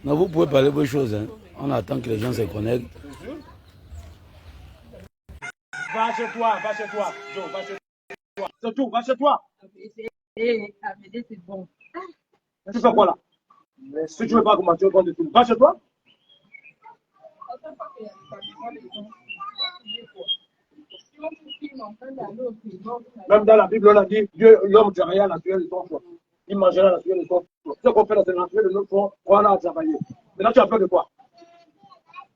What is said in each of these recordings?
Non, vous pouvez parler vos choses. Hein. On attend que les gens se connectent. Va chez toi, Joe, va chez toi. C'est tout, va chez toi. AVD, c'est bon. Tu fais quoi là? Si tu ne veux pas commencer, tu vas tout. Va chez toi. Même dans la Bible, on a dit, Dieu, l'homme de rien, la sueur de son choix. Il mangera la sueur de son choix. Ce qu'on fait là, c'est la sueur de notre choix, on a travaillé. Maintenant, tu as peur de quoi?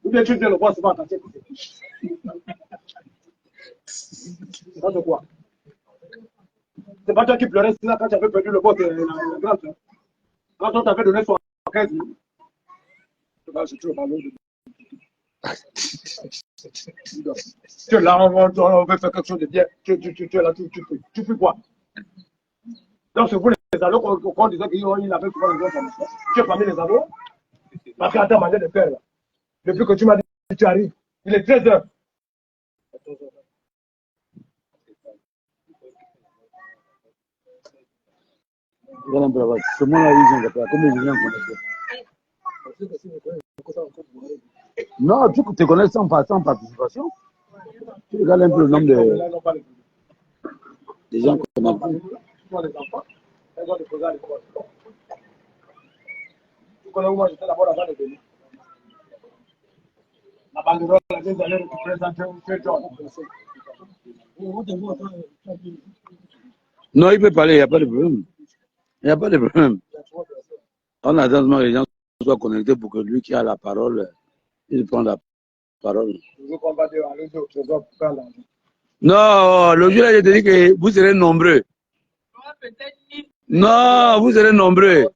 Ou bien tu viens le voir souvent à ta tête. C'est pas de quoi? C'est pas toi qui pleurais sinon quand tu avais perdu le vote la grande. Quand on t'avait donné 75 000. Je te parle de... Tu es là, on veut faire quelque chose de bien. Tu es là, tu fais quoi? Donc c'est vous les ados qu'on disait qu'il avait souvent les autres. Tu es parmi les ados? Parce qu'à ta manière de faire, depuis que tu m'as dit que tu arrives, il est 13 h. Voilà un peu là-bas. C'est moi la vision de combien de gens connaissent? Non, tu te connais sans participation. Tu regardes un peu le nombre de gens connectés. Les enfants, elles ont déposé à l'école. Tu connais où moi j'étais d'abord avant de venir. La banderole, la deux années, tu présentes un John. Non, il peut parler, il n'y a pas de problème. Il n'y a pas de problème. On attend seulement que les gens soient connectés pour que lui qui a la parole, il prenne la parole. Non, le jour là, je te dis que vous serez nombreux. Non, vous serez nombreux.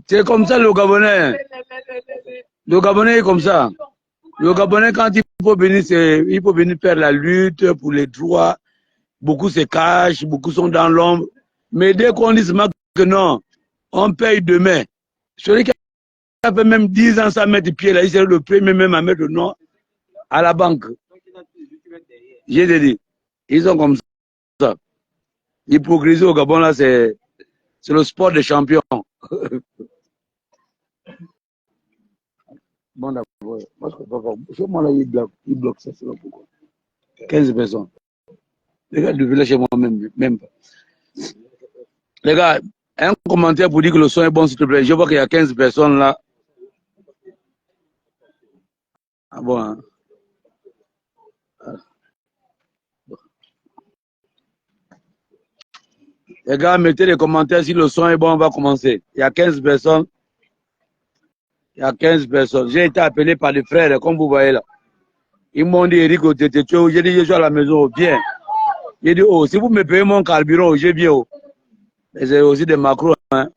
C'est comme ça le Gabonais. Le Gabonais est comme ça. Le Gabonais, quand il faut venir faire la lutte pour les droits, beaucoup se cachent, beaucoup sont dans l'ombre. Mais dès qu'on dit que non, on paye demain. Celui qui a fait même 10 ans sans mettre pied là, il serait le premier même à mettre le nom à la banque. J'ai dit, ils sont comme ça. L'hypocrisie au Gabon là, c'est le sport des champions. Bon d'accord. Moi là, il bloque ça, c'est pas pourquoi. 15 personnes. Les gars du village chez moi même pas. Les gars, un commentaire pour dire que le son est bon, s'il te plaît. Je vois qu'il y a 15 personnes là. Ah bon, hein? Les gars, mettez les commentaires si le son est bon, on va commencer. Il y a 15 personnes. Il y a 15 personnes. J'ai été appelé par des frères, comme vous voyez là. Ils m'ont dit, Eric, j'ai dit, je suis à la maison, viens. J'ai dit, oh, si vous me payez mon carburant, je viens. Oh. Mais c'est aussi des macros. Hein.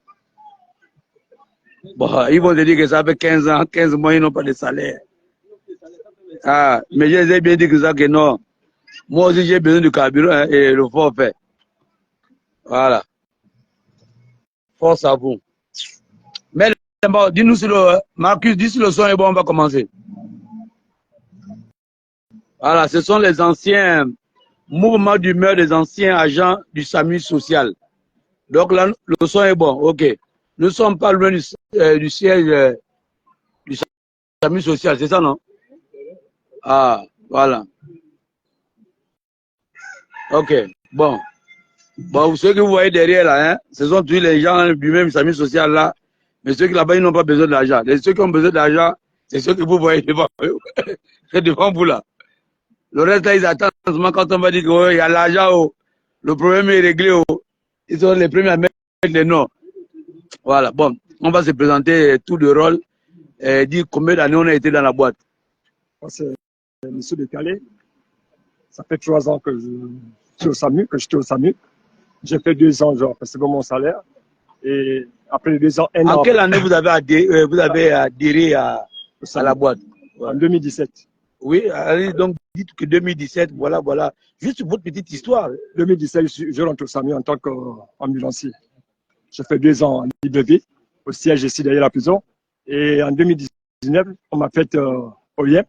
Bon, ils vont te dire que ça fait 15 ans, 15 mois, ils n'ont pas de salaire. Ah, mais j'ai bien dit que ça, que non. Moi aussi, j'ai besoin du carburant hein, et le forfait. Voilà. Force à vous. Mais dis-nous si le... Marcus, dis si le son est bon, on va commencer. Voilà, ce sont les anciens mouvements d'humeur des anciens agents du SAMU social. Donc là, le son est bon, ok. Nous ne sommes pas loin du siège du SAMU social, c'est ça, non? Ah, voilà. Ok, bon. Bon, ceux que vous voyez derrière là, hein, ce sont tous les gens du même SAMU social là. Mais ceux qui là-bas, ils n'ont pas besoin d'argent. Ceux qui ont besoin d'argent, c'est ceux que vous voyez devant devant vous là. Le reste là, ils attendent seulement quand on va dire qu'il y a l'argent, oh, le problème est réglé. Oh. Ils sont les premiers à mettre les noms. Voilà, bon, on va se présenter tout de rôle et dire combien d'années on a été dans la boîte. C'est M. de Calais. Ça fait 3 ans que je suis au SAMU, que j'étais au SAMU. J'ai fait 2 ans, genre, parce que c'est mon salaire. Et après les 2 ans, 1 an. En quelle année vous avez adhéré à la boîte? En 2017. Oui, allez, donc dites que 2017, voilà. Juste votre petite histoire. 2017, je rentre au SAMU en tant qu'ambulancier. J'ai fait 2 ans en Libreville, au siège ici derrière la prison. Et en 2019, on m'a fait au IEM.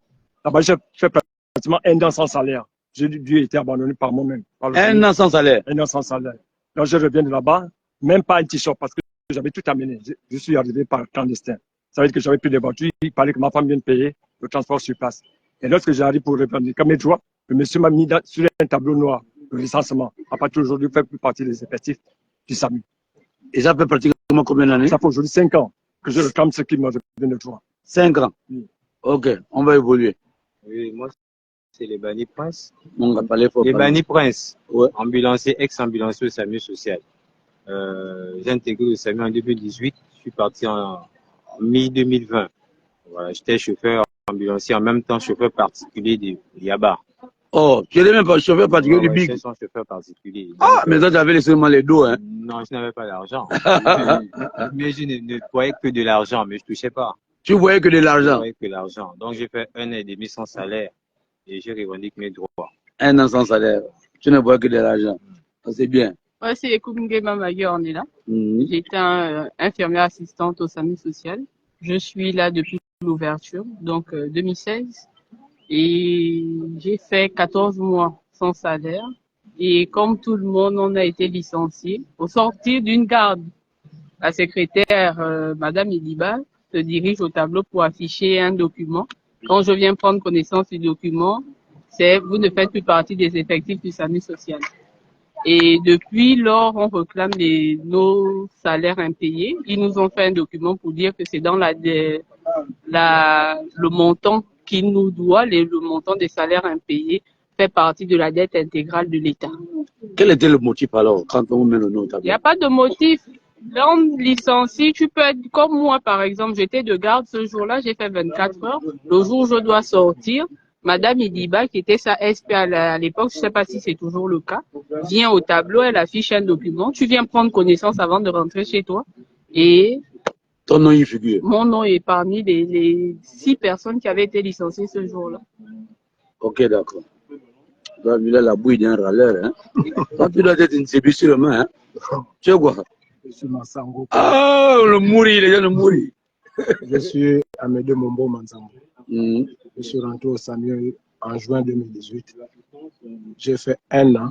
Là-bas, j'ai fait pratiquement 1 an sans salaire. j'ai dû être abandonné par moi-même. Un an sans salaire. Un an sans salaire. Donc je reviens de là-bas, même pas un t-shirt parce que j'avais tout amené. Je suis arrivé par clandestin. Ça veut dire que j'avais plus de voiture. Il fallait que ma femme vienne payer le transport sur place. Et lorsque j'arrive pour revendiquer mes droits, le monsieur m'a mis sur un tableau noir, le licenciement. À partir d'aujourd'hui, il ne fait plus partie des effectifs du SAMU. Et ça fait pratiquement combien d'années? Ça fait aujourd'hui 5 ans que je réclame ce qui me revient de droit. 5 ans? Oui. Ok, on va évoluer. Oui, moi, c'est les Bani Prince. On va parler fort. Les Bani Prince, Ouais. ambulancier, ex-ambulancier au SAMU social. J'ai intégré le SAMU en 2018. Je suis parti en mi-2020. Voilà, j'étais chauffeur ambulancier, en même temps chauffeur particulier de Yaba. Oh, tu n'es même pas chauffeur particulier du Ouais, Big. j'étais son chauffeur particulier. Donc, Ah, mais toi, tu avais seulement les dos, hein. non, je n'avais pas d'argent. Mais je ne voyais que de l'argent, mais je ne touchais pas. Tu voyais que de Je l'argent. voyais que l'argent. Donc, j'ai fait 1 an et demi sans salaire et j'ai revendiqué mes droits. Un an sans salaire. Tu ne voyais que de l'argent. Ça, c'est bien. Ouais, c'est Koungema Magui, on est là. Mhm. J'étais infirmière assistante au SAMU social. Je suis là depuis l'ouverture, donc 2016. Et j'ai fait 14 mois sans salaire. Et comme tout le monde, on a été licenciés. Au sortir d'une garde, la secrétaire, Madame Idiba, se dirige au tableau pour afficher un document. Quand je viens prendre connaissance du document, c'est vous ne faites plus partie des effectifs du SAMU social. Et depuis lors, on réclame nos salaires impayés. Ils nous ont fait un document pour dire que c'est dans le montant qu'ils nous doivent, le montant des salaires impayés fait partie de la dette intégrale de l'État. Quel était le motif alors quand on met le nom au Il tableau? n'y a pas de motif. L'homme licencié, tu peux être comme moi par exemple, j'étais de garde ce jour-là, j'ai fait 24 heures. Le jour où je dois sortir, Madame Idiba, qui était sa SP à l'époque, je ne sais pas si c'est toujours le cas, vient au tableau, elle affiche un document. Tu viens prendre connaissance avant de rentrer chez toi. Et Ton nom y figure. mon nom est parmi les 6 personnes qui avaient été licenciées ce jour-là. Ok, d'accord. Tu as vu là la bouille d'un râleur, hein? Toi, tu dois être une cébie sur le main, hein? Tu sais quoi? Je suis Massango. Ah, le mourir, les gens le mourir. Je suis Amédée Mombo Manzango. Mhm. Je suis rentré au SAMU en juin 2018. J'ai fait 1 an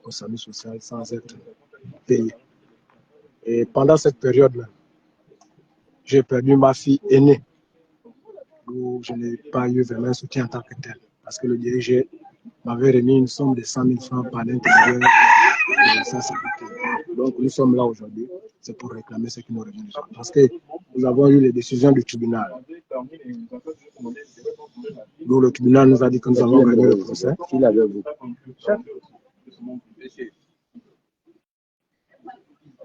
au SAMU social sans être payé. Et pendant cette période-là, j'ai perdu ma fille aînée, où je n'ai pas eu vraiment un soutien en tant que tel. Parce que le dirigeant m'avait remis une somme de 100 000 francs par l'intérieur de sa sécurité. Donc nous sommes là aujourd'hui, c'est pour réclamer ce qui nous revient. Parce que nous avons eu les décisions du tribunal. Donc le tribunal nous a dit que nous avons gagné le procès. Qui avec vous?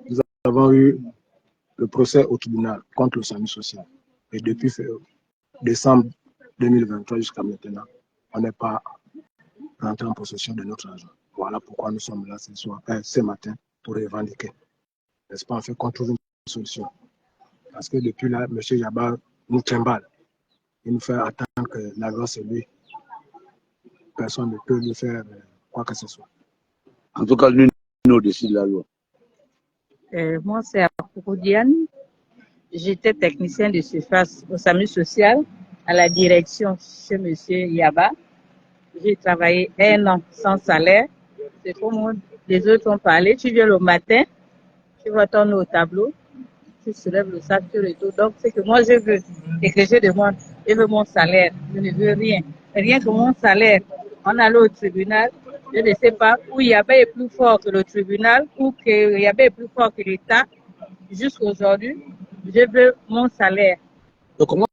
Nous avons eu le procès au tribunal contre le SAMU social. Et depuis décembre 2023 jusqu'à maintenant, on n'est pas rentré en possession de notre argent. Voilà pourquoi nous sommes là ce matin pour revendiquer. N'est-ce pas, en fait, qu'on trouve une solution. Parce que depuis là, M. Yaba nous trimballe. Il nous fait attendre que la loi c'est lui. Personne ne peut lui faire quoi que ce soit. En tout cas, nous au-dessus de la loi. Moi, c'est Diane. J'étais technicien de surface au SAMU social à la direction chez M. Yaba. J'ai travaillé 1 an sans salaire. C'est comme les autres ont parlé. Tu viens le matin, tu vas ton au tableau, tu soulèves le sac, tu retournes. Donc, c'est que moi, je veux et que je demande, je veux mon salaire. Je ne veux rien. Rien que mon salaire. On allait au tribunal. Je ne sais pas où Yaba est plus fort que le tribunal ou que Yaba est plus fort que l'État. Jusqu'aujourd'hui, je veux mon salaire. Donc, comment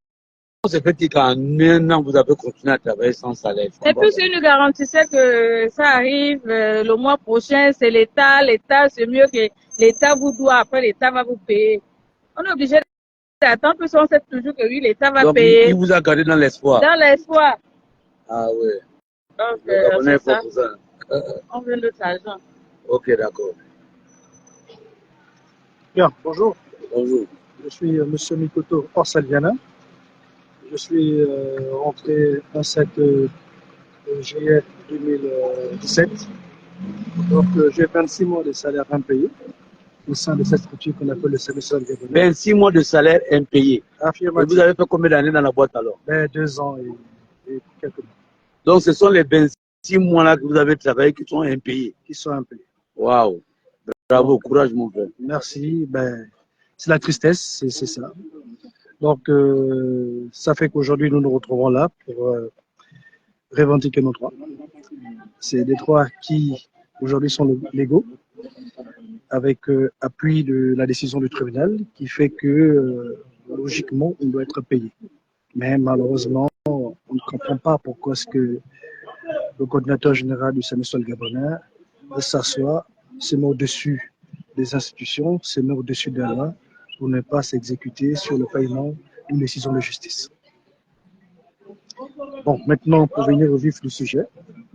se fait-il qu'en 1 an, vous avez continué à travailler sans salaire? Et puis, si nous garantissait que ça arrive le mois prochain, c'est l'État. L'État, c'est mieux que l'État vous doit. Après, l'État va vous payer. On est obligé d'attendre, parce qu'on sait toujours que oui, l'État va payer. Il vous a gardé dans l'espoir. Dans l'espoir. Ah oui. Donc, C'est ça. On veut notre argent. Ok, d'accord. Bien, bonjour. Bonjour. Je suis M. Mikoto Orsalviana. Je suis rentré le 7 juillet 2017. Donc, j'ai 26 mois de salaire impayé au sein de cette structure qu'on appelle le service social gabonais. 26 mois de salaire impayé. Et vous avez fait combien d'années dans la boîte alors? 2 ans et quelques mois. Donc, ce sont les 26 6 mois là que vous avez travaillé qui sont impayés. Qui sont impayés. Waouh. Bravo, courage mon frère. Merci. Ben, c'est la tristesse, c'est ça. Donc, ça fait qu'aujourd'hui, nous nous retrouvons là pour revendiquer nos droits. C'est des droits qui, aujourd'hui, sont légaux, avec appui de la décision du tribunal, qui fait que, logiquement, on doit être payé. Mais malheureusement, on ne comprend pas pourquoi est-ce que le coordinateur général du SAMU social gabonais s'assoit, se met au-dessus des institutions, se met au-dessus de la loi pour ne pas s'exécuter sur le paiement d'une décision de justice. Bon, maintenant, pour venir au vif du sujet,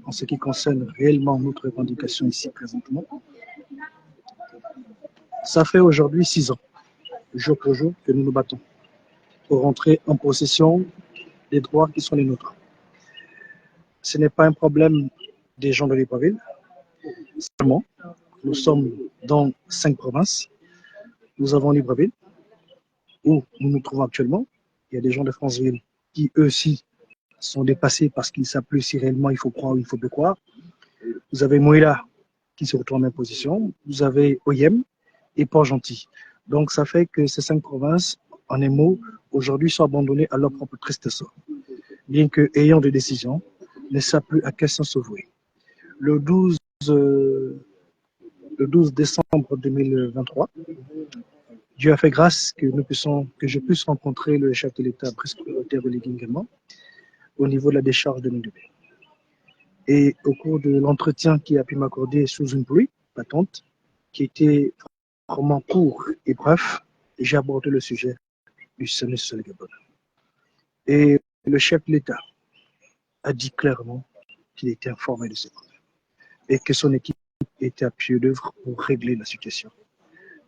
en ce qui concerne réellement notre revendication ici présentement, ça fait aujourd'hui 6 ans, jour pour jour, que nous nous battons pour rentrer en possession des droits qui sont les nôtres. Ce n'est pas un problème des gens de Libreville, seulement. Nous sommes dans 5 provinces. Nous avons Libreville, où nous nous trouvons actuellement. Il y a des gens de Franceville qui, eux aussi, sont dépassés parce qu'ils ne savent plus si réellement il faut croire ou il faut plus croire. Vous avez Mouila qui se retrouve en même position. Vous avez Oyem et Port-Gentil. Donc, ça fait que ces 5 provinces, en un mot, aujourd'hui, sont abandonnées à leur propre triste sort. Bien que, ayant des décisions, ne savent plus à quel sens se vouer. Le 12 décembre 2023, Dieu a fait grâce que je puisse rencontrer le chef de l'État, Brice Oligui également, au niveau de la décharge de Mindubé. Et au cours de l'entretien qu'il a pu m'accorder sous une pluie battante, qui était vraiment court et bref, j'ai abordé le sujet du SAMU social gabonais. Et le chef de l'État a dit clairement qu'il était informé de ce problème et que son équipe était à pied d'œuvre pour régler la situation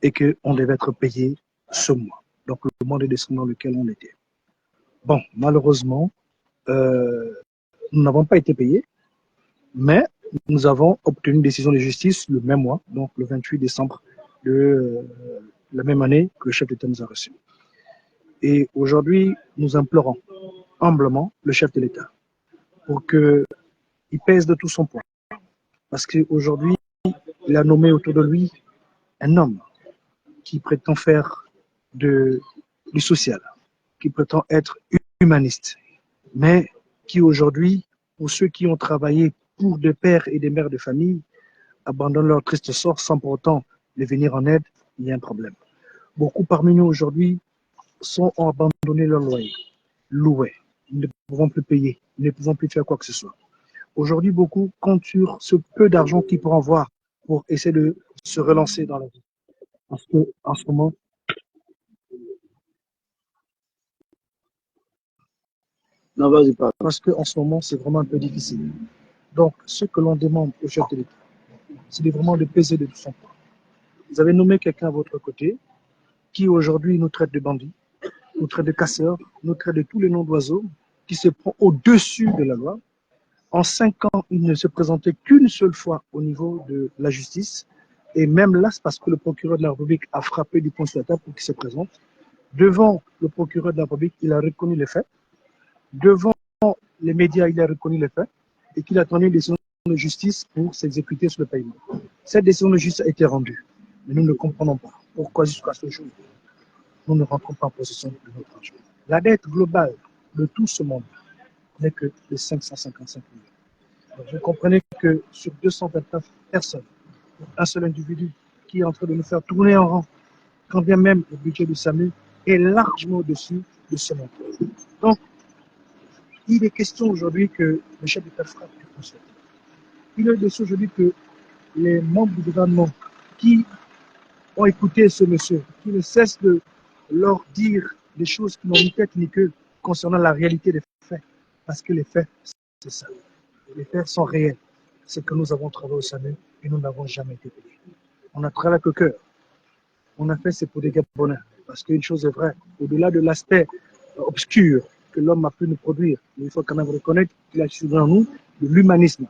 et qu'on devait être payé ce mois, donc le mois de décembre dans lequel on était. Bon, malheureusement, nous n'avons pas été payés, mais nous avons obtenu une décision de justice le même mois, donc le 28 décembre de la même année que le chef d'État nous a reçus. Et aujourd'hui, nous implorons humblement le chef de l'État pour qu'il pèse de tout son poids. Parce qu'aujourd'hui, il a nommé autour de lui un homme qui prétend faire du social, qui prétend être humaniste, mais qui aujourd'hui, pour ceux qui ont travaillé pour des pères et des mères de famille, abandonnent leur triste sort sans pour autant les venir en aide, il y a un problème. Beaucoup parmi nous aujourd'hui ont abandonné leur loyer, loués, ils ne pouvons plus payer, ils ne pouvons plus faire quoi que ce soit. Aujourd'hui, beaucoup comptent sur ce peu d'argent qu'ils pourront avoir pour essayer de se relancer dans la vie. Parce qu'en ce moment, Non, vas-y, pas. parce qu'en ce moment, c'est vraiment un peu difficile. Donc, ce que l'on demande au chef de l'État, c'est vraiment de peser de tout son poids. Vous avez nommé quelqu'un à votre côté qui aujourd'hui nous traite de bandits, nous traite de casseurs, nous traite de tous les noms d'oiseaux, qui se prend au-dessus de la loi. En 5 ans, il ne se présentait qu'une seule fois au niveau de la justice. Et même là, c'est parce que le procureur de la République a frappé du poing sur la table pour qu'il se présente. Devant le procureur de la République, il a reconnu les faits. Devant les médias, il a reconnu les faits et qu'il attendait une décision de justice pour s'exécuter sur le paiement. Cette décision de justice a été rendue. Mais nous ne comprenons pas pourquoi jusqu'à ce jour, nous ne rentrons pas en possession de notre argent. La dette globale de tout ce monde n'est que de 555 millions. Donc vous comprenez que sur 229 personnes, un seul individu qui est en train de nous faire tourner en rang, quand bien même le budget du SAMU est largement au-dessus de ce montant. Donc, il est question aujourd'hui que le chef d'État frappe du Conseil. Il est question aujourd'hui que les membres du gouvernement qui ont écouté ce monsieur, qui ne cessent de leur dire des choses qui n'ont ni tête ni queue concernant la réalité des faits. Parce que les faits, c'est ça. Les faits sont réels. C'est que nous avons travaillé au SAMU et nous n'avons jamais été payés. On a travaillé avec le cœur. On a fait, c'est pour des Gabonais. Parce qu'une chose est vraie, au-delà de l'aspect obscur que l'homme a pu nous produire, il faut quand même reconnaître qu'il a su dans nous de l'humanisme.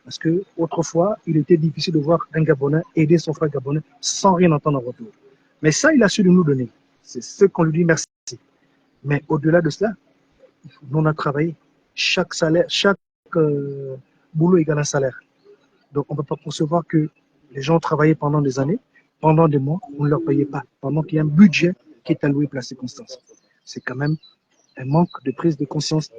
Parce que autrefois, il était difficile de voir un Gabonais aider son frère Gabonais sans rien entendre en retour. Mais ça, il a su de nous donner. C'est ce qu'on lui dit merci. Mais au-delà de cela, nous on a travaillé. Chaque salaire, chaque boulot égale un salaire. Donc, on ne peut pas concevoir que les gens travaillaient pendant des années, pendant des mois, on ne leur payait pas, pendant qu'il y a un budget qui est alloué pour la circonstance. C'est quand même un manque de prise de conscience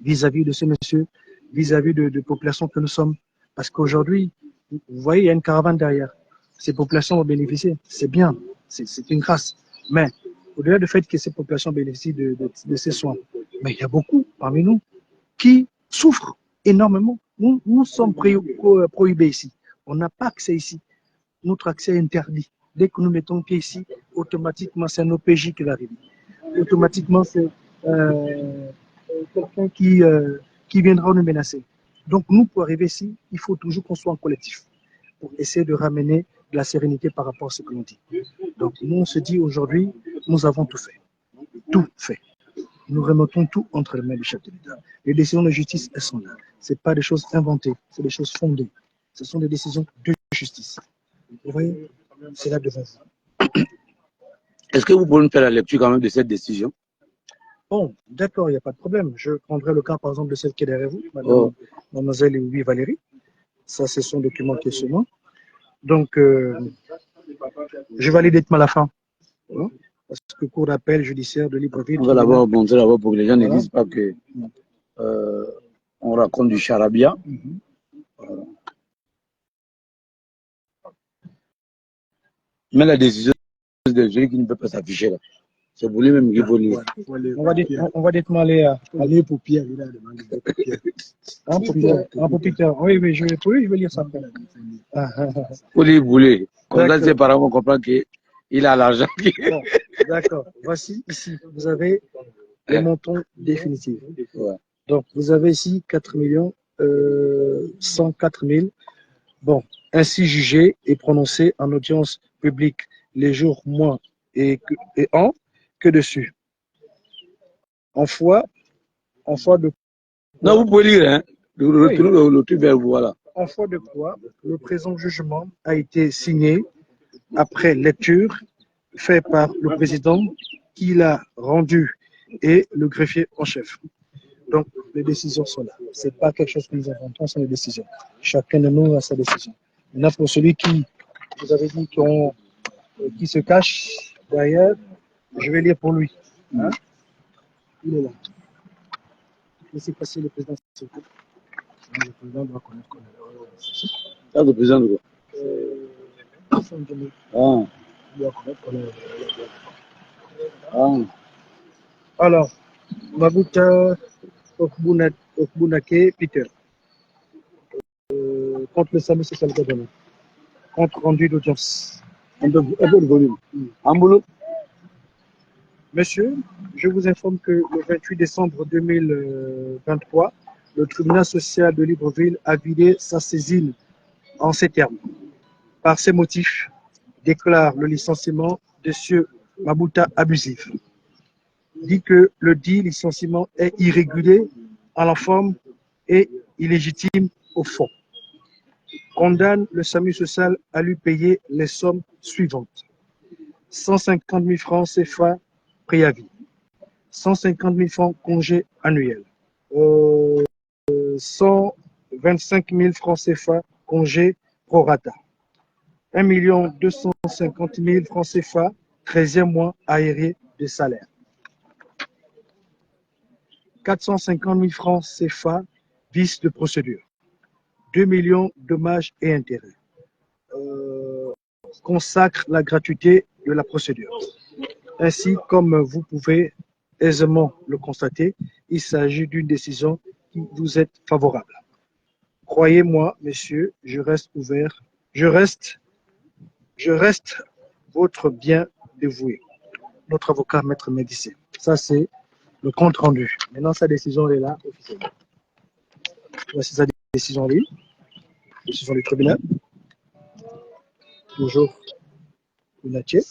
vis-à-vis de ce monsieur, vis-à-vis de populations que nous sommes. Parce qu'aujourd'hui, vous voyez, il y a une caravane derrière. Ces populations vont bénéficier. C'est bien, c'est une grâce. Mais au-delà du fait que ces populations bénéficient de ces soins, mais il y a beaucoup parmi nous qui souffrent énormément. Nous sommes prohibés ici. On n'a pas accès ici. Notre accès est interdit. Dès que nous mettons pied ici, automatiquement, c'est un OPJ qui va arriver. Automatiquement, c'est quelqu'un qui viendra nous menacer. Donc, nous, pour arriver ici, il faut toujours qu'on soit en collectif pour essayer de ramener de la sérénité par rapport à ce que l'on dit. Donc, nous, on se dit aujourd'hui, nous avons tout fait. Tout fait. Nous remettons tout entre les mains du chef de l'État. Les décisions de justice, elles sont là. Ce n'est pas des choses inventées, c'est des choses fondées. Ce sont des décisions de justice. Vous voyez, c'est là devant vous. Est-ce que vous pouvez nous faire la lecture quand même de cette décision? Bon, d'accord, il n'y a pas de problème. Je prendrai le cas, par exemple, de celle qui est derrière vous, Madame Mademoiselle Louis Valérie. Ça, c'est son document qui est sur moi. Donc, je vais aller directement à la fin. Hein, parce que cour d'appel judiciaire de Libreville. On va d'abord montrer d'abord pour que les gens ne disent pas que on raconte du charabia. Voilà. Mais la décision de celui qui ne peut pas s'afficher là. C'est pour lui-même qu'il faut lire. On va directement aller pour Pierre. Pour Peter. Oui, je vais lire ça après. Pour lire Boulé. Comme ça, ses parents vont comprendre qu'il a l'argent. Bon, d'accord. Voici ici, vous avez le montant définitif. Ouais. Donc, vous avez ici 4 104 000. Bon, ainsi jugé et prononcé en audience publique les jours, mois et ans que dessus. En foi de... Non, vous pouvez lire, hein. Le truc vers vous, voilà. En foi de quoi, le présent jugement a été signé après lecture fait par le président qui l'a rendu et le greffier en chef. Donc, les décisions sont là. Ce n'est pas quelque chose que nous inventons, c'est les décisions. Chacun de nous a sa décision. Maintenant, pour celui qui, vous avez dit, qui se cache derrière, je vais lire pour lui. Hein? Il est là. Laissez passer le président. Le président doit connaître. Ça, le président de quoi? Il doit connaître. Alors, Mabuta Okbunake Peter, contre le SAMU social Gabonais, compte rendu d'audience. Un peu de volume. Monsieur, je vous informe que le 28 décembre 2023, le tribunal social de Libreville a vidé sa saisine en ces termes. Par ces motifs, déclare le licenciement de M. Mabuta abusif. Dit que le dit licenciement est irrégulier en la forme et illégitime au fond. Condamne le SAMU social à lui payer les sommes suivantes. 150 000 francs CFA préavis, 150 000 francs congé annuel, 125 000 francs CFA congé prorata, 1 250 000 francs CFA 13e mois aéré de salaire, 450 000 francs CFA vice de procédure, 2 millions dommages et intérêts. Consacre la gratuité de la procédure. Ainsi, comme vous pouvez aisément le constater, il s'agit d'une décision qui vous est favorable. Croyez-moi, messieurs, je reste ouvert. Je reste votre bien dévoué. Notre avocat, Maître Médicé. Ça, c'est le compte rendu. Maintenant, sa décision elle est là, officiellement. Voici sa décision, lui. Décision du tribunal. Toujours Bounatier.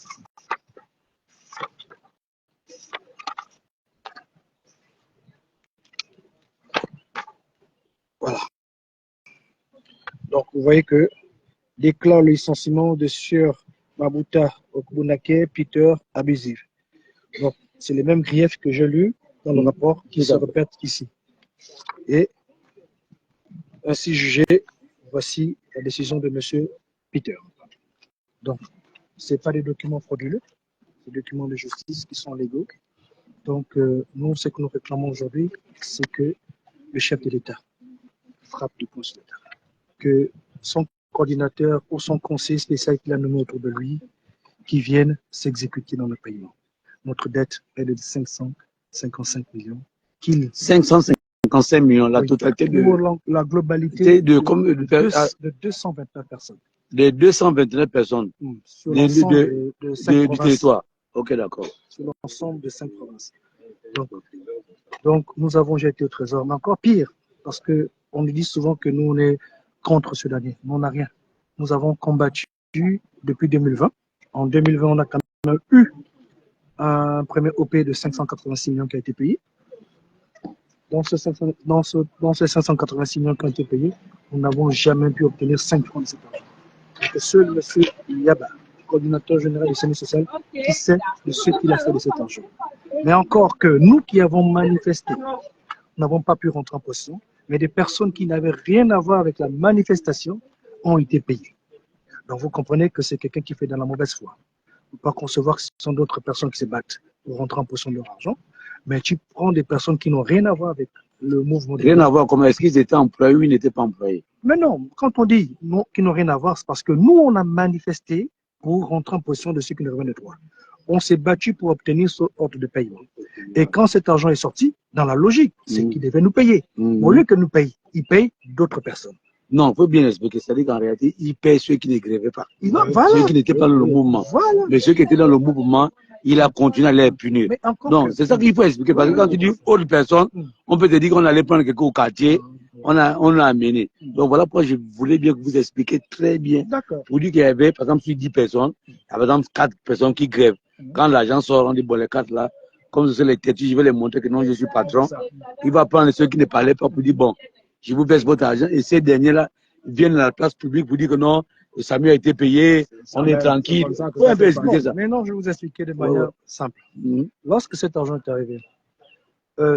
Voilà. Donc, vous voyez que déclare le licenciement de Sieur Mabuta Okbunake Peter abusif. Donc, c'est les mêmes griefs que j'ai lus dans le rapport qui se répètent ici. Et ainsi jugé, voici la décision de M. Peter. Donc, ce n'est pas des documents frauduleux, c'est des documents de justice qui sont légaux. Donc, nous, ce que nous réclamons aujourd'hui, c'est que le chef de l'État frappe du poing sur l'État, que son coordinateur ou son conseiller spécial qu'il a nommé autour de lui, qui viennent s'exécuter dans le paiement. Notre dette est de 555 millions. 555 millions, la totalité de... Pour la globalité de 229 personnes. De 229 personnes sur l'ensemble de du territoire. Ok, d'accord. Sur l'ensemble de 5 provinces. Donc, nous avons déjà été au trésor, mais encore pire, parce qu'on nous dit souvent que nous, on est contre ce dernier. Mais on n'a rien. Nous avons combattu depuis 2020. En 2020, on a quand même eu un premier OP de 586 millions qui a été payé. Dans ces 586 millions qui ont été payés, nous n'avons jamais pu obtenir 5 francs de cet argent. C'est seul M. Yaba, coordinateur général du service social, qui sait de ce qu'il a fait de cet argent. Mais encore que nous qui avons manifesté, nous n'avons pas pu rentrer en possession, mais des personnes qui n'avaient rien à voir avec la manifestation ont été payées. Donc vous comprenez que c'est quelqu'un qui fait dans la mauvaise foi. On ne peut pas concevoir que ce sont d'autres personnes qui se battent pour rentrer en possession de leur argent, mais tu prends des personnes qui n'ont rien à voir avec le mouvement. Rien à voir, comment est-ce qu'ils étaient employés ou ils n'étaient pas employés? Mais non, quand on dit qu'ils n'ont rien à voir, c'est parce que nous, on a manifesté pour rentrer en possession de ce qui nous revient de droit. On s'est battu pour obtenir ce ordre de paiement. Et quand cet argent est sorti, dans la logique, c'est qu'ils devaient nous payer. Au lieu que nous payent, ils payent d'autres personnes. Non, il faut bien expliquer. C'est-à-dire qu'en réalité, ils payent ceux qui ne grévaient pas. Voilà. Ceux qui n'étaient pas dans le mouvement. Voilà. Mais ceux qui étaient dans le mouvement, il a continué à les punir. Donc, c'est ça qu'il faut expliquer. Parce que quand tu dis autre personne, on peut te dire qu'on allait prendre quelqu'un au quartier, on l'a amené. Donc voilà pourquoi je voulais bien que vous expliquiez très bien. Pour dire qu'il y avait, par exemple, sur 10 personnes, il y avait par exemple 4 personnes qui grèvent. Quand l'argent sort, on dit, bon, les 4 là, comme ce sont les têtus, je vais les montrer que non, je suis patron. Il va prendre ceux qui ne parlaient pas pour dire, bon, je vous baisse votre argent. Et ces derniers-là viennent à la place publique pour dire que non, le SAMU a été payé, on est tranquille. Il faut un peu expliquer ça. Mais non, je vais vous expliquer de manière simple. Lorsque cet argent est arrivé,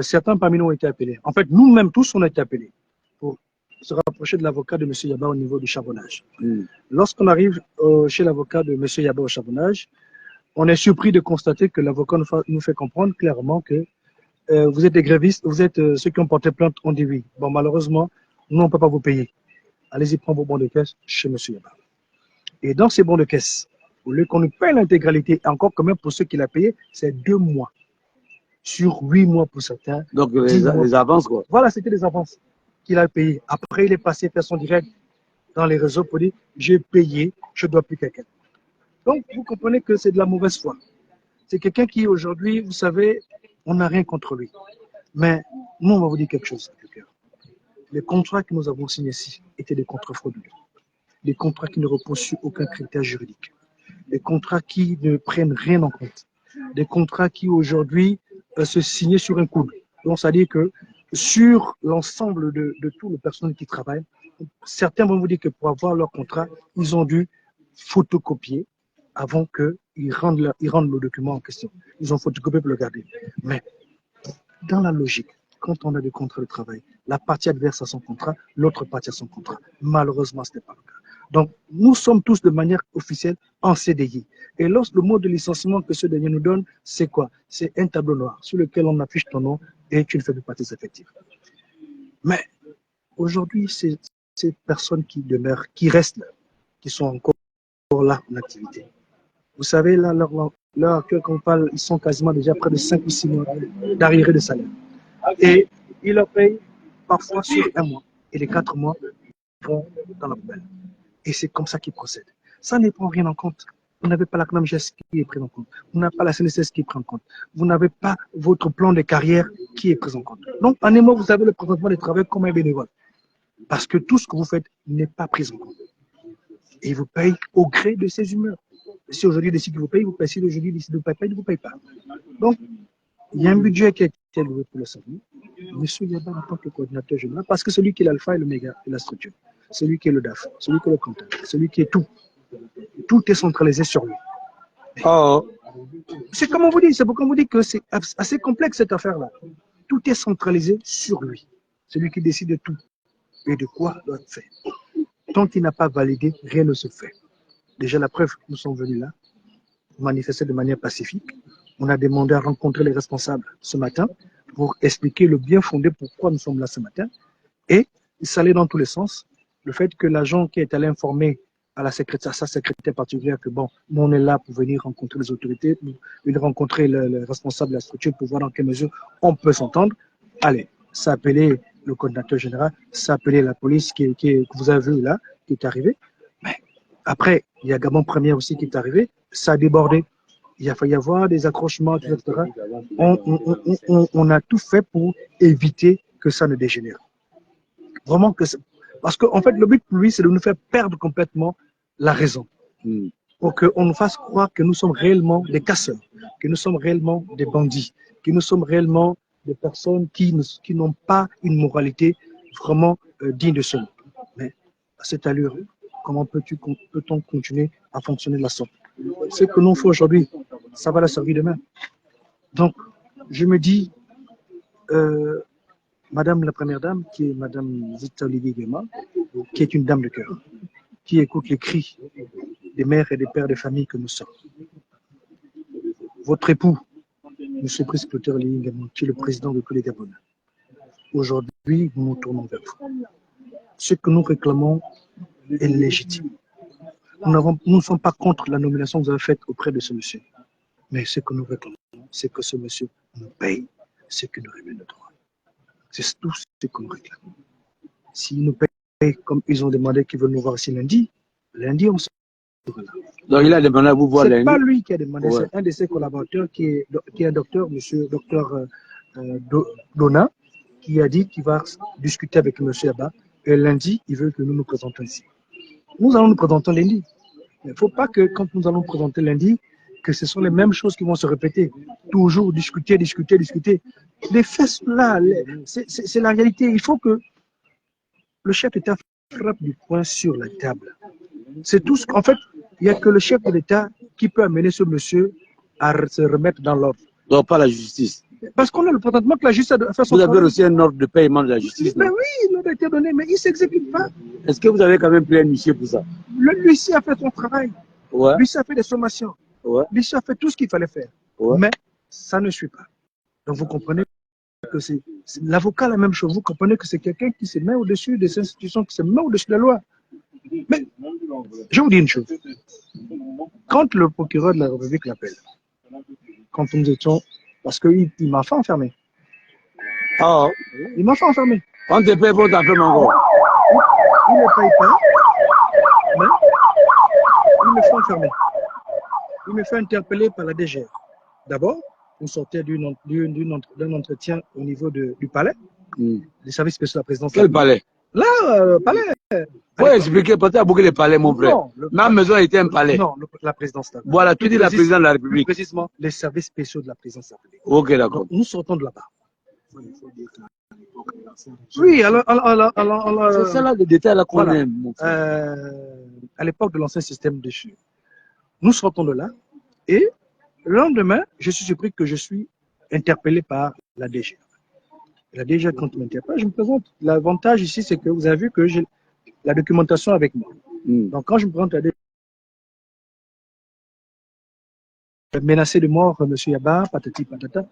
certains parmi nous ont été appelés. En fait, nous-mêmes tous, on a été appelés pour se rapprocher de l'avocat de M. Yaba au niveau du charbonnage. Lorsqu'on arrive chez l'avocat de M. Yaba au charbonnage, on est surpris de constater que l'avocat nous fait comprendre clairement que vous êtes des grévistes, vous êtes ceux qui ont porté plainte, on dit oui. Bon, malheureusement, nous, on ne peut pas vous payer. Allez-y prendre vos bons de caisse chez M. Yaba. Et dans ces bons de caisse, au lieu qu'on nous paye l'intégralité, encore quand même pour ceux qui l'ont payé, c'est 2 mois. Sur 8 mois pour certains. Donc les avances, quoi. Voilà, c'était des avances qu'il a payées. Après, il est passé faire son direct dans les réseaux pour dire j'ai payé, je ne dois plus quelqu'un. Donc, vous comprenez que c'est de la mauvaise foi. C'est quelqu'un qui, aujourd'hui, vous savez, on n'a rien contre lui. Mais nous, on va vous dire quelque chose. Les contrats que nous avons signés ici étaient des contrats frauduleux. Des contrats qui ne reposent sur aucun critère juridique. Des contrats qui ne prennent rien en compte. Des contrats qui, aujourd'hui, se signaient sur un coude. Donc, c'est-à-dire que sur l'ensemble de tout le personnel qui travaille, certains vont vous dire que pour avoir leur contrat, ils ont dû photocopier avant qu'ils rendent le document en question. Ils ont photocopié pour le garder. Mais dans la logique, quand on a des contrats de travail, la partie adverse a son contrat, l'autre partie a son contrat. Malheureusement, ce n'est pas le cas. Donc, nous sommes tous de manière officielle en CDI. Et lorsque le mot de licenciement que ce dernier nous donne, c'est quoi? C'est un tableau noir sur lequel on affiche ton nom et tu ne fais plus partie des effectifs. Mais aujourd'hui, ces personnes qui demeurent, qui restent là, qui sont encore là en activité. Vous savez, là, l'heure actuelle, quand on parle, ils sont quasiment déjà près de 5 ou 6 mois d'arriérés de salaire. Et ils leur payent parfois sur 1 mois. Et les 4 mois vont dans la poubelle. Et c'est comme ça qu'ils procèdent. Ça ne prend rien en compte. Vous n'avez pas la CNAMGES qui est prise en compte. Vous n'avez pas la CNSS qui est prise en compte. Vous n'avez pas votre plan de carrière qui est pris en compte. Donc, en un mot, vous avez le présentement de travail comme un bénévole. Parce que tout ce que vous faites n'est pas pris en compte. Et ils vous payent au gré de ses humeurs. Si aujourd'hui décide de vous payer, vous payez. Si aujourd'hui décide de vous payer, il ne vous paye pas. Donc, il y a un budget qui a été alloué pour le SAMU. Monsieur Yaba en tant que coordinateur général, parce que celui qui est l'alpha et l'oméga de la structure, celui qui est le DAF, celui qui est le comptable, celui qui est tout. Tout est centralisé sur lui. C'est comme on vous dit, c'est pourquoi on vous dit que c'est assez complexe cette affaire-là. Tout est centralisé sur lui. C'est lui qui décide de tout. et de quoi doit être fait. Tant qu'il n'a pas validé, rien ne se fait. Déjà, la preuve, nous sommes venus là, manifester de manière pacifique. On a demandé à rencontrer les responsables ce matin pour expliquer le bien fondé pourquoi nous sommes là ce matin. Et ça allait dans tous les sens. Le fait que l'agent qui est allé informer à sa secrétaire particulière que bon, nous on est là pour venir rencontrer les autorités, venir rencontrer le responsable de la structure pour voir dans quelle mesure on peut s'entendre. Allez, ça a appelé le coordinateur général, ça a appelé la police que vous avez vu là, qui est arrivée. Mais après, il y a Gabon Première aussi qui est arrivé, ça a débordé. Il a failli y avoir des accrochements, etc. On a tout fait pour éviter que ça ne dégénère. Vraiment que parce qu'en fait, le but pour lui, c'est de nous faire perdre complètement la raison. Pour qu'on nous fasse croire que nous sommes réellement des casseurs, que nous sommes réellement des bandits, que nous sommes réellement des personnes qui n'ont pas une moralité vraiment digne de ce nom. Mais à cette allure, comment peut-on continuer à fonctionner de la sorte? Ce que nous faisons aujourd'hui, ça va la servir demain. Donc, je me dis, Madame la Première Dame, qui est Madame Zita Olivier Guéma, qui est une dame de cœur, qui écoute les cris des mères et des pères de famille que nous sommes. Votre époux, M. Brice Clotaire Olivier Guéma, qui est le président de tous les Gabonais. Aujourd'hui, nous nous tournons vers vous. Ce que nous réclamons est légitime. Nous ne sommes pas contre la nomination que vous avez faite auprès de ce monsieur. Mais ce que nous réclamons, c'est que ce monsieur nous paye ce que nous remet notre droit. C'est tout ce que nous réclamons. S'ils nous payent comme ils ont demandé qu'ils veulent nous voir ici lundi, on sera là. Donc il a demandé à vous voir lundi. C'est pas lui qui a demandé, c'est un de ses collaborateurs qui est un docteur, monsieur docteur Dona, qui a dit qu'il va discuter avec monsieur Abba. Et lundi, il veut que nous nous présentons ici. Nous allons nous présenter lundi. Il ne faut pas que quand nous allons nous présenter lundi, que ce sont les mêmes choses qui vont se répéter. Toujours discuter. Les faits sont là, c'est la réalité. Il faut que le chef d'État frappe du poing sur la table. C'est tout ce qu'en fait, il n'y a que le chef de l'État qui peut amener ce monsieur à se remettre dans l'ordre. Donc pas la justice. Parce qu'on a le présentement que la justice a fait son Vous travail. avez reçu un ordre de paiement de la justice. Mais oui, l'ordre a été donné, mais il ne s'exécute pas. Est-ce que vous avez quand même pris un huissier pour ça? L'huissier a fait son travail. Ouais. L'huissier a fait des sommations. Ouais. L'huissier a fait tout ce qu'il fallait faire. Ouais. Mais ça ne suit pas. Donc vous comprenez que c'est l'avocat la même chose. Vous comprenez que c'est quelqu'un qui se met au-dessus des institutions, qui se met au-dessus de la loi. Mais je vous dis une chose. Quand le procureur de la République l'appelle, quand nous étions, parce qu'il m'a fait enfermer. Ah. Il m'a fait enfermer. On te paye pour t'enfermer encore. Il ne paye pas, mais il me fait enfermer. Il me fait interpeller par la DGR. D'abord, on sortait d'un entretien au niveau du palais, des services spéciaux de la présidence. Quel palais? Là, palais. Faut expliquer, peut-être beaucoup les palais, mon frère. Ma maison était un palais. Non, la présidence. Voilà, tu dis la présidence de la République. Précisément, les services spéciaux de la présidence de la République. Ok, d'accord. Nous sortons de là-bas. Oui, alors c'est ça là, le détail là qu'on voilà. aime, mon frère. À l'époque de l'ancien système déchu. Nous sortons de là et le lendemain, je suis surpris que je suis interpellé par la DGR. La DGR, quand on m'interpelle, je me présente. L'avantage ici, c'est que vous avez vu que j'ai la documentation avec moi. Donc, quand je me présente à la DGR, menacé de mort, M. Yaba, patati patata.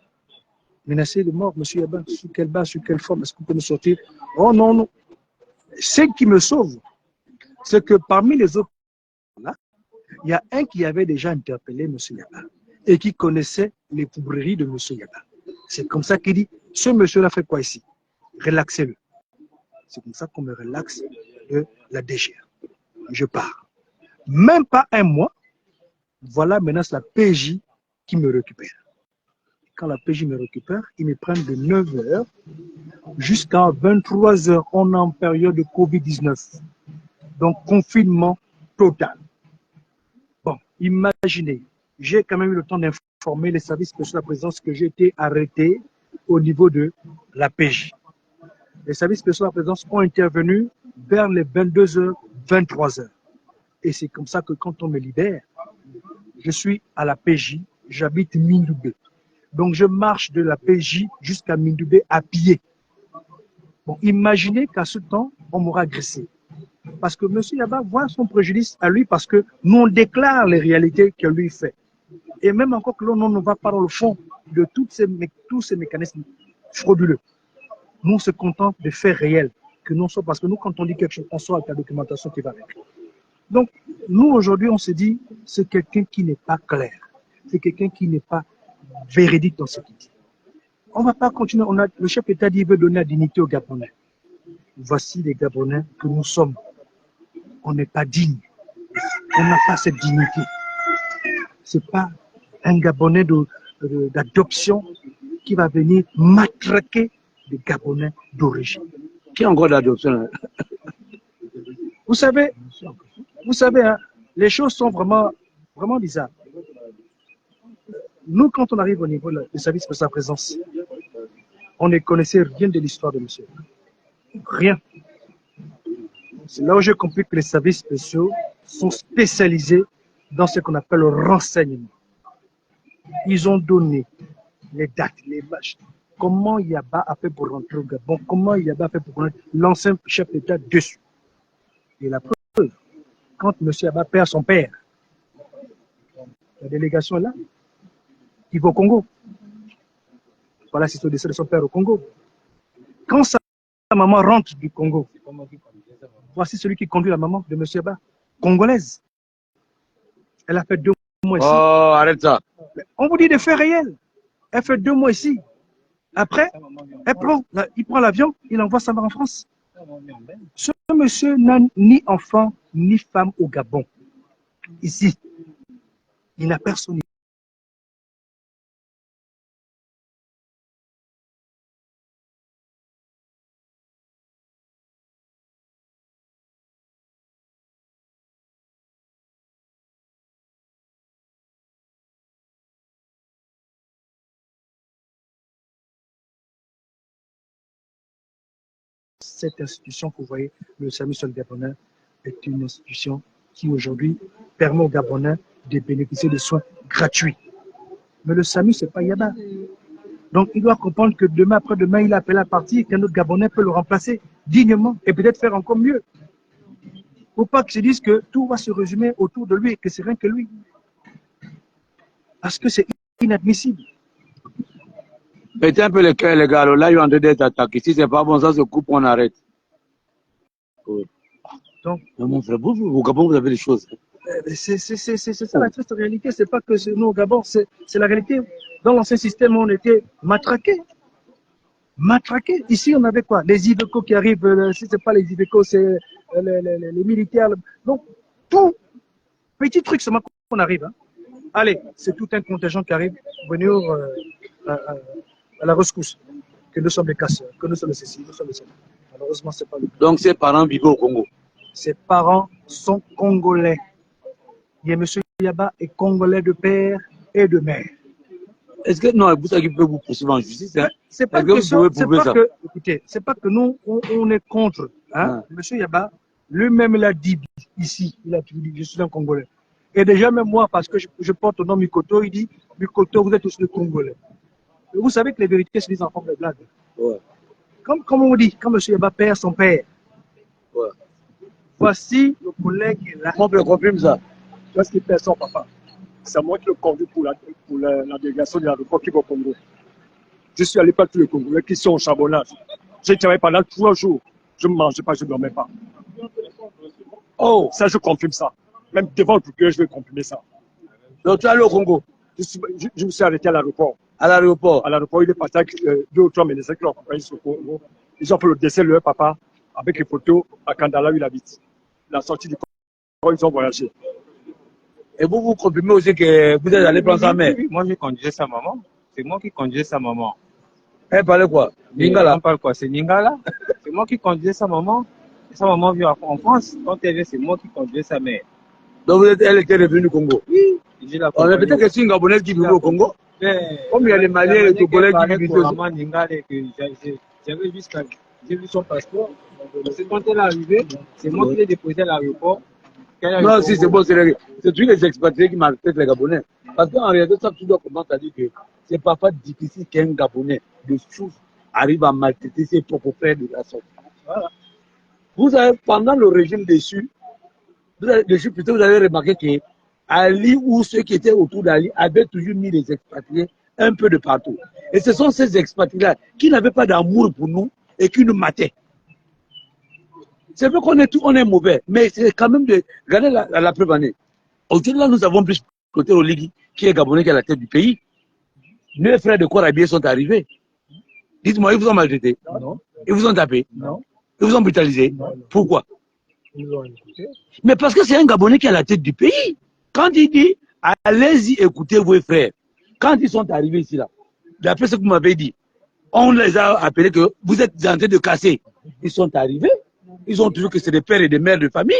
Menacé de mort, M. Yaba, sur quelle base, sur quelle forme, est-ce que vous pouvez me sortir? Oh non, non. Ce qui me sauve, c'est que parmi les autres, là, il y a un qui avait déjà interpellé M. Yaba et qui connaissait les poubreries de M. Yaba. C'est comme ça qu'il dit, ce monsieur-là fait quoi ici? Relaxez-le. C'est comme ça qu'on me relaxe de la DGR. Je pars. Même pas un mois, voilà maintenant c'est la PJ qui me récupère. Quand la PJ me récupère, ils me prennent de 9h jusqu'à 23h. On est en période de Covid-19. Donc, confinement total. Bon, imaginez, j'ai quand même eu le temps d'informer les services spéciaux de la présidence que j'ai été arrêté au niveau de la PJ. Les services spéciaux de la présidence ont intervenu vers les 22h, 23h. Et c'est comme ça que quand on me libère, je suis à la PJ, j'habite Mindoubé. Donc je marche de la PJ jusqu'à Mindoubé à pied. Bon, imaginez qu'à ce temps, on m'aura agressé. Parce que M. Yaba voit son préjudice à lui parce que nous, on déclare les réalités que lui fait. Et même encore que l'on ne va pas dans le fond de tous ces mécanismes frauduleux. Nous, on se contente de faits réels. Que non soit parce que nous, quand on dit quelque chose, on sort avec la documentation qui va avec. Donc, nous, aujourd'hui, on se dit, c'est quelqu'un qui n'est pas clair. C'est quelqu'un qui n'est pas véridique dans ce qu'il dit. On ne va pas continuer. Le chef d'État dit qu'il veut donner la dignité aux Gabonais. Voici les Gabonais que nous sommes. On n'est pas digne. On n'a pas cette dignité. Ce n'est pas un Gabonais d'adoption qui va venir matraquer les Gabonais d'origine. Qui est encore d'adoption? Vous savez hein, les choses sont vraiment bizarres. Nous, quand on arrive au niveau du service de sa présence, on ne connaissait rien de l'histoire de monsieur. Rien. C'est là où j'ai compris que les services spéciaux sont spécialisés dans ce qu'on appelle le renseignement. Ils ont donné les dates, les matchs. Comment Yaba a fait pour rentrer au Gabon? Comment Yaba a fait pour connaître l'ancien chef d'État dessus? Et la preuve, quand M. Yaba perd son père, la délégation est là, il va au Congo. Voilà, c'est le décès de son père au Congo. Quand sa maman rentre du Congo, voici celui qui conduit la maman de M. Yaba, congolaise. Elle a fait 2 mois ici. Oh, arrête ça. On vous dit des faits réels. Elle fait 2 mois ici. Après, il prend l'avion, il envoie sa mère en France. Ce monsieur n'a ni enfant, ni femme au Gabon. Ici, il n'a personne. Cette institution que vous voyez, le SAMU sur le Gabonais, est une institution qui aujourd'hui permet aux Gabonais de bénéficier de soins gratuits. Mais le SAMU, ce n'est pas Yaba. Donc il doit comprendre que demain, après-demain, il appelle à partir et qu'un autre Gabonais peut le remplacer dignement et peut-être faire encore mieux. Il ne faut pas qu'ils se disent que tout va se résumer autour de lui et que c'est rien que lui. Parce que c'est inadmissible. Mettez un peu le cœur, les gars. Là, ils sont en train d'être attaqués. Si c'est pas bon, ça se coupe, on arrête. Donc, mais mon frère, vous, au Gabon, vous avez des choses. C'est ça la triste réalité. C'est pas que nous au Gabon, c'est la réalité. Dans l'ancien système, on était matraqués. Matraqués. Ici, on avait quoi? Les Iveco qui arrivent. Si ce n'est pas les Iveco, c'est les militaires. Donc, tout petit truc seulement qu'on arrive. Hein. Allez, c'est tout un contingent qui arrive venir à la rescousse. Que nous sommes les casseurs, que nous sommes les ceci, nous sommes les cela. Malheureusement, c'est pas le cas. Donc, ses parents vivent au Congo. Ses parents sont congolais. Et M. Yaba est congolais de père et de mère. Est-ce que non, vous savez qu'il peut vous poursuivre en justice? Hein? C'est pas que, écoutez, c'est pas que nous, on est contre. Hein? M. Yaba, lui-même, il a dit ici, il a dit, je suis un Congolais. Et déjà, même moi, parce que je porte le nom Mikoto, il dit, Mikoto, vous êtes aussi le Congolais. Et vous savez que les vérités se disent en forme de blague. Ouais. Comme on dit, quand M. Yaba perd son père, ouais. Voici le collègue là. On peut confirmer ça. Tu vois ce qu'il perd son papa. C'est moi qui le conduis pour la délégation de l'aéroport qui va au Congo. Je suis allé par tous les Congolais qui sont au charbonnage. J'ai travaillé pendant 3 jours. Je ne mangeais pas, je ne dormais pas. Oh, ça, je confirme ça. Même devant le procureur, je vais confirmer ça. Donc, tu es allé au Congo? Je me suis arrêté à l'aéroport. À l'aéroport? À l'aéroport, il est parti avec 2 ou 3 médecins qui l'ont accompagné sur le Congo. Ils ont fait le décès de leur papa avec les photos à Kandala, où il habite. La sortie du Congo, ils ont voyagé. Et vous confirmez aussi que vous êtes allé prendre sa mère? Oui, moi, je conduisais sa maman. C'est moi qui conduisais sa maman. Elle parlait quoi? Lingala? On parle quoi? C'est Lingala. C'est moi qui conduisais sa maman. Et sa maman vit en France. Quand elle vient, c'est moi qui conduisais sa mère. Donc elle était revenue du Congo? Oui. On a peut-être que c'est une Gabonaise qui vivait au Congo. Comme il y a les Maliens et les Togolais qui vivent ici. J'avais jusqu'à... J'ai vu son passeport. C'est quand elle est arrivée, c'est moi qui l'ai déposé à l'aéroport. Non, si c'est bon, c'est tous les expatriés qui maltraitent les Gabonais. Parce qu'en réalité, ça, tu dois commencer à dire que c'est parfois difficile qu'un Gabonais de souche arrive à maltraiter ses propres frères de la sorte. Voilà. Vous avez, pendant le régime déchu, vous avez remarqué que Ali ou ceux qui étaient autour d'Ali avaient toujours mis les expatriés un peu de partout. Et ce sont ces expatriés-là qui n'avaient pas d'amour pour nous et qui nous mataient. C'est vrai qu'on est, on est mauvais, mais c'est quand même de... Regardez la preuve année. Aujourd'hui, là, nous avons plus côté Oligui, qui est Gabonais, qui est à la tête du pays. Mes frères de corps habillés sont arrivés. Dites-moi, ils vous ont maltraité? Non. Ils vous ont tapé? Non. Ils vous ont brutalisé? Non. Pourquoi? Ils nous ont écoutés. Mais parce que c'est un Gabonais qui est à la tête du pays. Quand il dit, allez-y écoutez vos frères. Quand ils sont arrivés ici, là, d'après ce que vous m'avez dit, on les a appelés que vous êtes en train de casser. Ils sont arrivés. Ils ont toujours que c'est des pères et des mères de famille.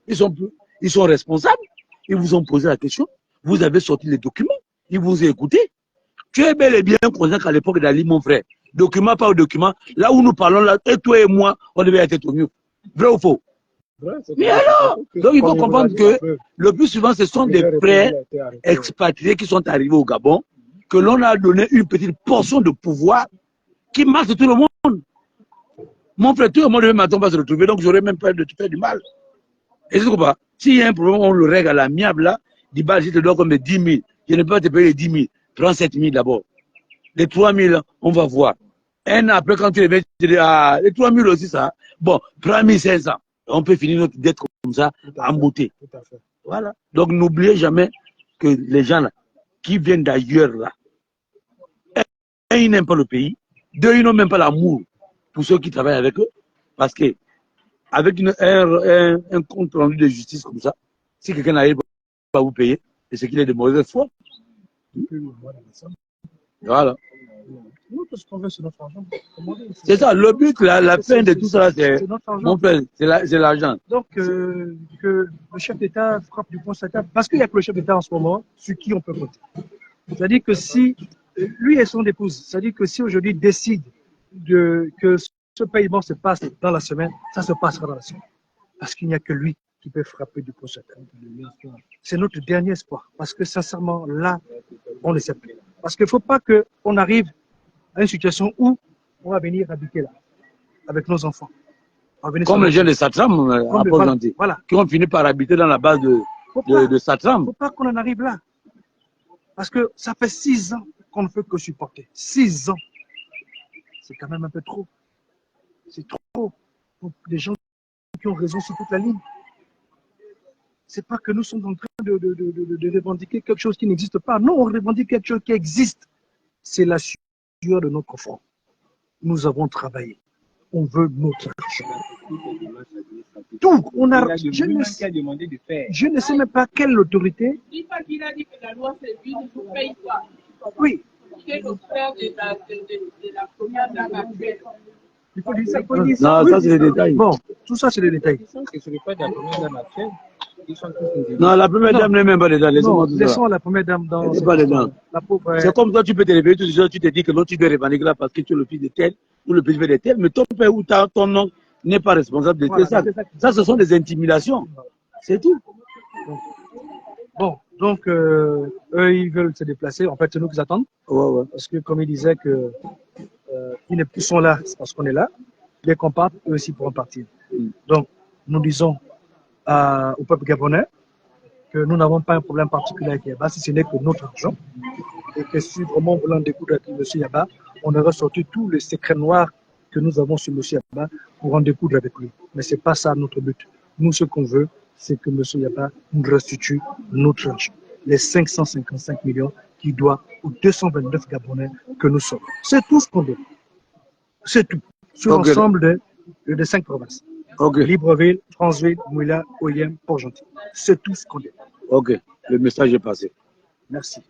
Ils sont responsables. Ils vous ont posé la question. Vous avez sorti les documents. Ils vous ont écouté. Tu es bel et bien conscient qu'à l'époque d'Ali, mon frère, document par document, là où nous parlons, là, et toi et moi, on devait être au mieux. Vrai ou faux? Mais alors, donc il faut comprendre que le plus souvent, ce sont des frères expatriés qui sont arrivés au Gabon, que l'on a donné une petite portion de pouvoir qui marche tout le monde. Mon frère, tout le monde demain matin va se retrouver, donc j'aurais même peur de te faire du mal. Et c'est pas. S'il y a un problème, on le règle à l'amiable là, dit bah, je te dois comme des 10 000. Je ne peux pas te payer les 10 000. Prends 7 000 d'abord. Les 3 000, on va voir. Un an après, quand tu les mets, tu dis, ah, les 3 000 aussi, ça. Bon, prends 1 500. On peut finir notre dette comme ça, en beauté. Tout à fait. Voilà. Donc, n'oubliez jamais que les gens là, qui viennent d'ailleurs là, un, ils n'aiment pas le pays. Deux, ils n'ont même pas l'amour pour ceux qui travaillent avec eux. Parce que, avec un compte rendu de justice comme ça, si quelqu'un n'arrive pas à vous payer, c'est qu'il est de mauvaise foi. Voilà. Nous, tout ce qu'on veut, c'est notre argent. C'est ça, le but, la fin de tout ça, c'est mon frère, c'est l'argent. Donc, que le chef d'État frappe du poing sur la table, parce qu'il n'y a que le chef d'État en ce moment sur qui on peut voter. C'est-à-dire que si lui et son épouse, c'est-à-dire que si aujourd'hui décide que ce paiement se passe dans la semaine, ça se passera dans la semaine. Parce qu'il n'y a que lui qui peut frapper du poing sur la table. C'est notre dernier espoir. Parce que sincèrement, là, on ne sait plus. Parce qu'il ne faut pas qu'on arrive à une situation où on va venir habiter là, avec nos enfants. Comme les jeunes de Satram, à Port-Gentil, voilà, qui ont fini par habiter dans la base de Satram. Il ne faut pas qu'on en arrive là. Parce que ça fait 6 ans qu'on ne peut que supporter. 6 ans. C'est quand même un peu trop. C'est trop pour des gens qui ont raison sur toute la ligne. C'est pas que nous sommes en train de revendiquer quelque chose qui n'existe pas. Non, on revendique quelque chose qui existe. C'est la sueur de notre front. Nous avons travaillé. On veut notre argent. Tout. On a. Je ne sais même pas quelle autorité. Je ne dis pas qu'il a dit que la loi c'est lui, ne nous paye pas. Oui. C'est le frère de la première dame actuelle. Il faut dire ça. Non, ça c'est des détails. Bon, tout ça c'est des détails. Non, la première dame n'est même pas dedans. Laissons la première dame dans. C'est comme toi, tu peux te réveiller tout seul, tu te dis que l'autre, tu dois revendiquer là parce que tu es le fils de tel ou le fils de tel. Mais ton père ou ton nom n'est pas responsable de voilà, ça. Ça, ce sont des intimidations. C'est tout. Bon, donc, eux, ils veulent se déplacer. En fait, c'est nous qui attendent. Ouais. Parce que, comme ils disaient que ils sont là, c'est parce qu'on est là. Dès qu'on part, eux aussi pourront partir. Donc, nous disons au peuple gabonais que nous n'avons pas un problème particulier avec Yaba, si ce n'est que notre argent. Et que si vraiment voulant découdre avec M. Yaba, on aurait sorti tous les secrets noirs que nous avons sur M. Yaba pour en découdre avec lui. Mais ce n'est pas ça notre but. Nous, ce qu'on veut, c'est que M. Yaba nous restitue notre argent. Les 555 millions qu'il doit aux 229 Gabonais que nous sommes. C'est tout ce qu'on veut. C'est tout. Sur l'ensemble des 5 provinces. Libreville, Franceville, Mouila, Oyem, Port-Gentil. C'est tout ce qu'on dit. Ok, le message est passé. Merci.